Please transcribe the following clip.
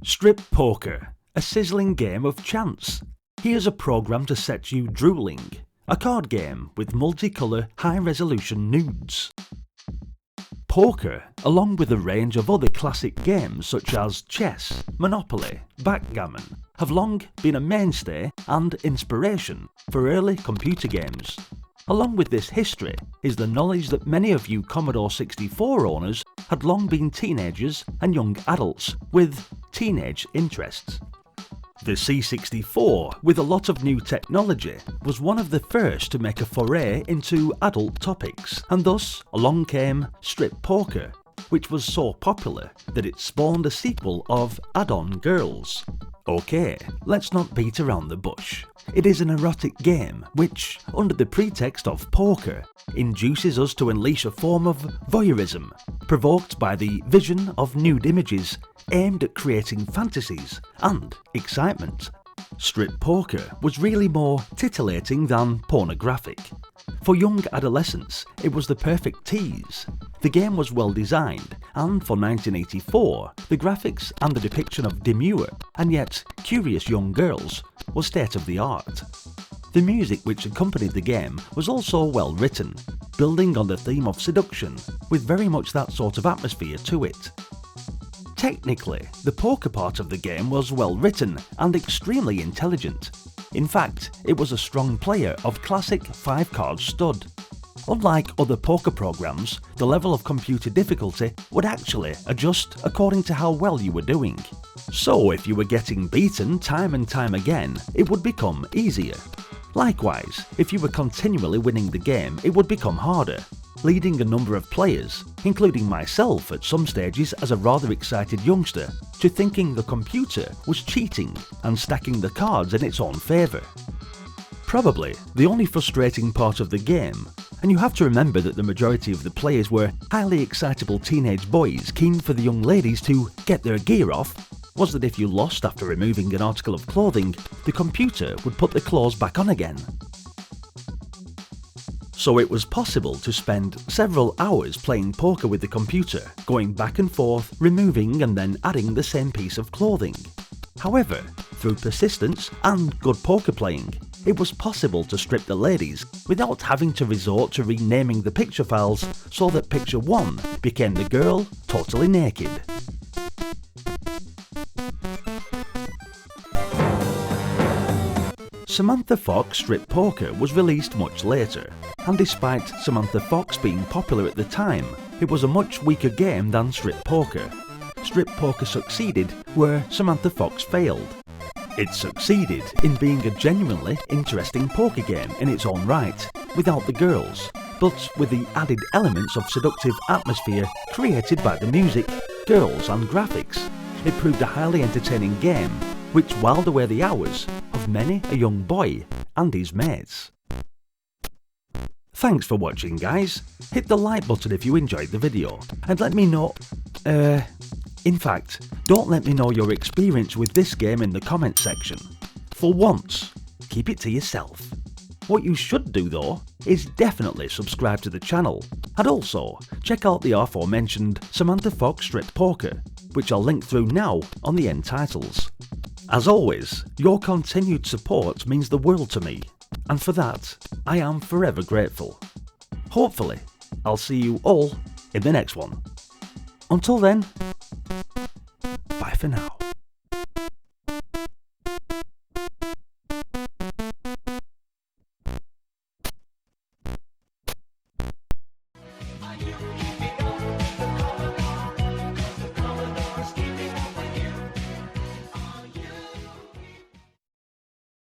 Strip Poker, a sizzling game of chance. Here's a program to set you drooling. A card game with multicolour, high-resolution nudes. Poker, along with a range of other classic games such as chess, Monopoly, backgammon, have long been a mainstay and inspiration for early computer games. Along with this history is the knowledge that many of you Commodore 64 owners had long been teenagers and young adults with teenage interests. The C64, with a lot of new technology, was one of the first to make a foray into adult topics, and thus along came Strip Poker, which was so popular that it spawned a sequel of Add-on Girls. Okay, let's not beat around the bush. It is an erotic game which, under the pretext of poker, induces us to unleash a form of voyeurism, provoked by the vision of nude images aimed at creating fantasies and excitement. Strip Poker was really more titillating than pornographic. For young adolescents, it was the perfect tease. The game was well designed, and for 1984, the graphics and the depiction of demure and yet curious young girls was state of the art. The music which accompanied the game was also well written, building on the theme of seduction, with very much that sort of atmosphere to it. Technically, the poker part of the game was well written and extremely intelligent. In fact, it was a strong player of classic 5-card stud. Unlike other poker programs, the level of computer difficulty would actually adjust according to how well you were doing. So if you were getting beaten time and time again, it would become easier. Likewise, if you were continually winning the game, it would become harder, leading a number of players, including myself at some stages as a rather excited youngster, to thinking the computer was cheating and stacking the cards in its own favour. Probably the only frustrating part of the game, and you have to remember that the majority of the players were highly excitable teenage boys keen for the young ladies to get their gear off, was that if you lost after removing an article of clothing, the computer would put the clothes back on again. So it was possible to spend several hours playing poker with the computer, going back and forth, removing and then adding the same piece of clothing. However, through persistence and good poker playing, it was possible to strip the ladies without having to resort to renaming the picture files so that picture 1 became the girl totally naked. Samantha Fox Strip Poker was released much later, and despite Samantha Fox being popular at the time, it was a much weaker game than Strip Poker. Strip Poker succeeded where Samantha Fox failed. It succeeded in being a genuinely interesting poker game in its own right, without the girls, but with the added elements of seductive atmosphere created by the music, girls and graphics. It proved a highly entertaining game, which whiled away the hours of many a young boy and his mates. Thanks for watching, guys. Hit the like button if you enjoyed the video, and let me know, in fact, don't let me know your experience with this game in the comments section. For once, keep it to yourself. What you should do though, is definitely subscribe to the channel, and also check out the aforementioned Samantha Fox Strip Poker, which I'll link through now on the end titles. As always, your continued support means the world to me, and for that, I am forever grateful. Hopefully, I'll see you all in the next one. Until then, bye for now. Are you